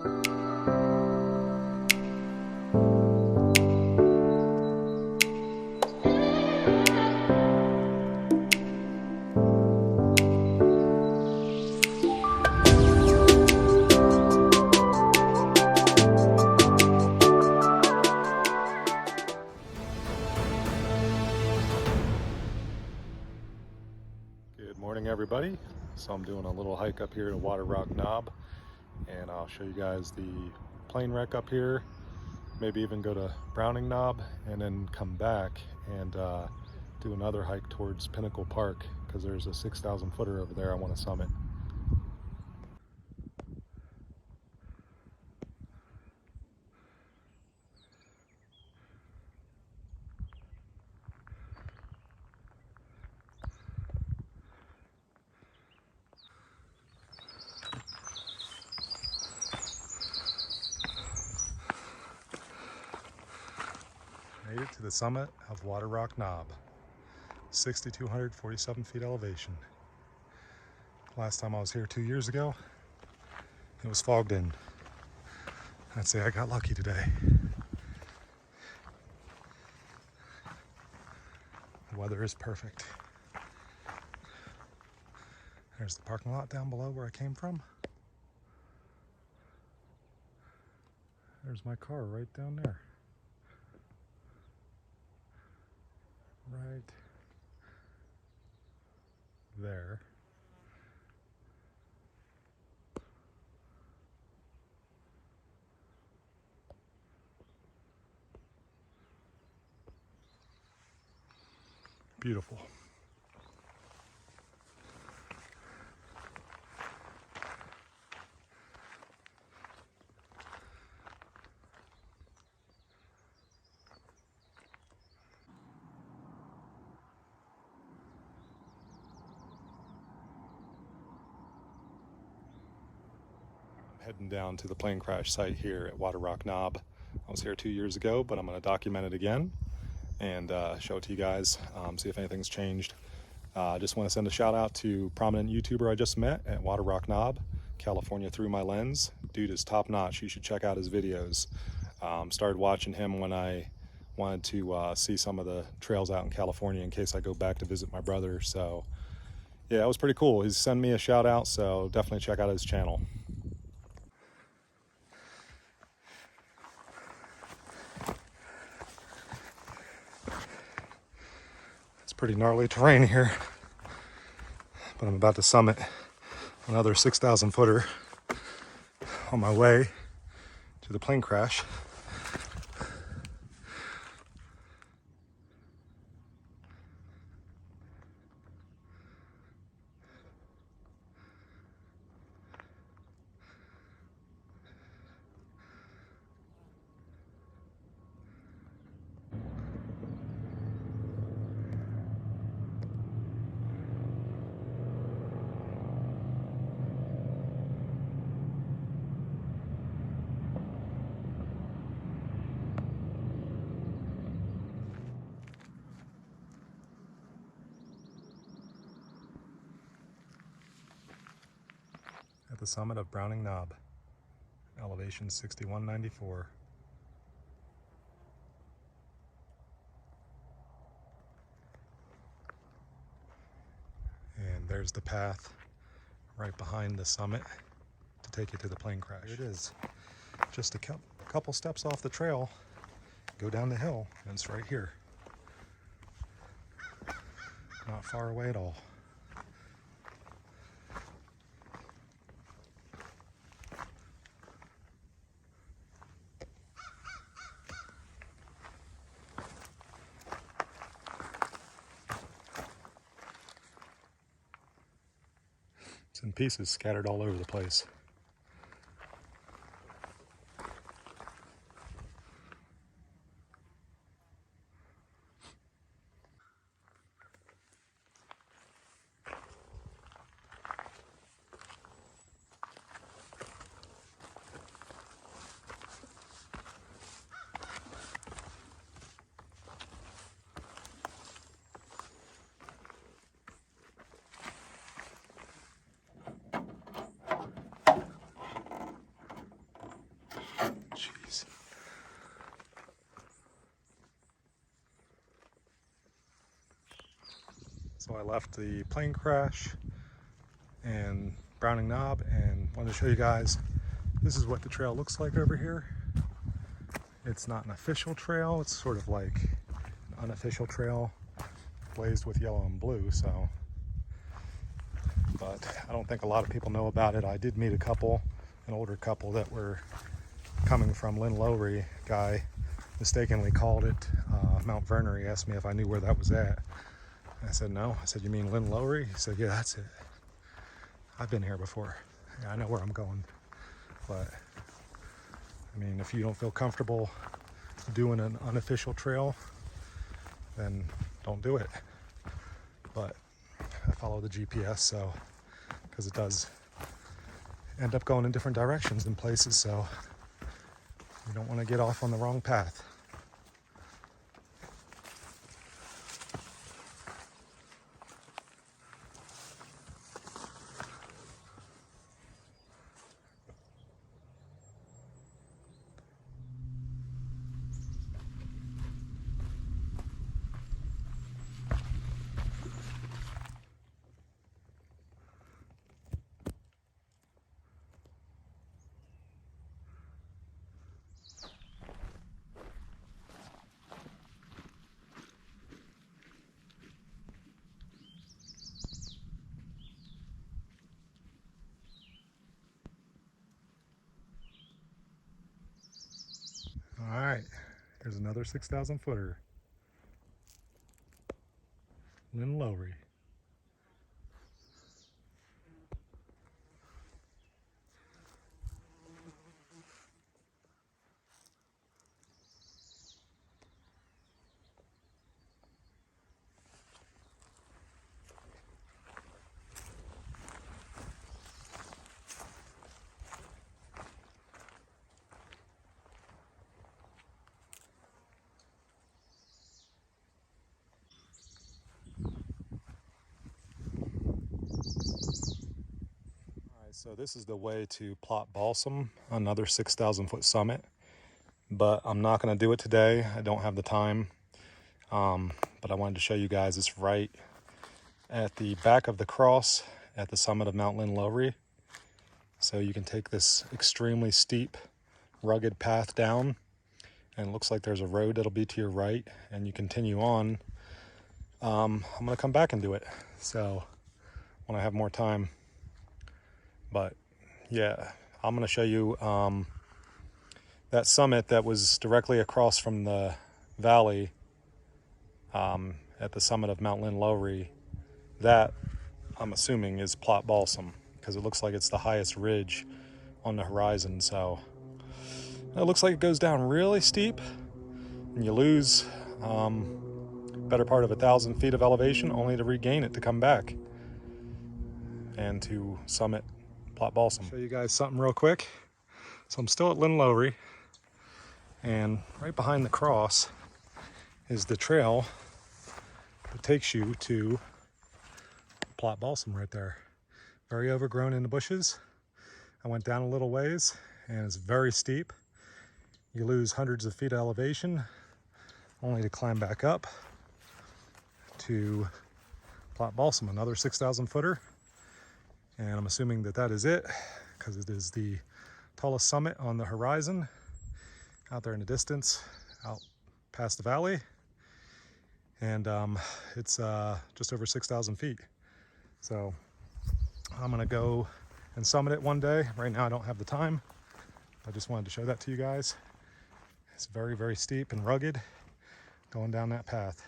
Good morning, everybody. So I'm doing a little hike up here to Waterrock Knob, and I'll show you guys the plane wreck up here, maybe even go to Browning Knob, and then come back and do another hike towards Pinnacle Park, because there's a 6,000 footer over there I want to summit. Made it to the summit of Waterrock Knob, 6,247 feet elevation. Last time I was here 2 years ago, it was fogged in. I'd say I got lucky today. The weather is perfect. There's the parking lot down below where I came from. There's my car right down there. Right there. Beautiful. Heading down to the plane crash site here at Waterrock Knob. I was here 2 years ago, but I'm going to document it again and show it to you guys, see if anything's changed. I just want to send a shout out to prominent YouTuber I just met at Waterrock Knob, California Through My Lens. Dude is top notch. You should check out his videos. Started watching him when I wanted to see some of the trails out in California in case I go back to visit my brother. So yeah, it was pretty cool. He's sent me a shout out, so definitely check out his channel. Pretty gnarly terrain here, but I'm about to summit another 6,000 footer on my way to the plane crash. At the summit of Browning Knob, elevation 6194. And there's the path right behind the summit to take you to the plane crash. Here it is. Just a couple steps off the trail, go down the hill, and it's right here. Not far away at all. It's in pieces scattered all over the place. Jeez. So I left the plane crash and Browning Knob and wanted to show you guys, this is what the trail looks like over here. It's not an official trail, it's sort of like an unofficial trail blazed with yellow and blue, so. But I don't think a lot of people know about it. I did meet a couple, an older couple that were coming from Lynn Lowry. Guy mistakenly called it Mount Verner. He asked me if I knew where that was at. I said, no. I said, you mean Lynn Lowry? He said, yeah, that's it. I've been here before. Yeah, I know where I'm going. But, I mean, if you don't feel comfortable doing an unofficial trail, then don't do it. But I follow the GPS, so, because it does end up going in different directions in places, so you don't want to get off on the wrong path. All right, here's another 6,000 footer. Lynn Lowry. So this is the way to plot balsam, another 6,000 foot summit, but I'm not going to do it today. I don't have the time, but I wanted to show you guys it's right at the back of the cross at the summit of Mt Lynn Lowry. So you can take this extremely steep, rugged path down, and it looks like there's a road that'll be to your right, and you continue on. I'm going to come back and do it, so when I have more time. But yeah, I'm going to show you that summit that was directly across from the valley at the summit of Mt Lynn Lowry. That, I'm assuming, is plot balsam because it looks like it's the highest ridge on the horizon. So it looks like it goes down really steep and you lose better part of 1,000 feet of elevation only to regain it to come back and to summit plot balsam. Show you guys something real quick. So I'm still at Lynn Lowry, and right behind the cross is the trail that takes you to plot balsam right there. Very overgrown in the bushes. I went down a little ways and it's very steep. You lose hundreds of feet of elevation only to climb back up to plot balsam, another 6,000 footer. And I'm assuming that that is it because it is the tallest summit on the horizon out there in the distance, out past the valley. And it's just over 6,000 feet. So I'm gonna go and summit it one day. Right now I don't have the time. I just wanted to show that to you guys. It's very, very steep and rugged going down that path.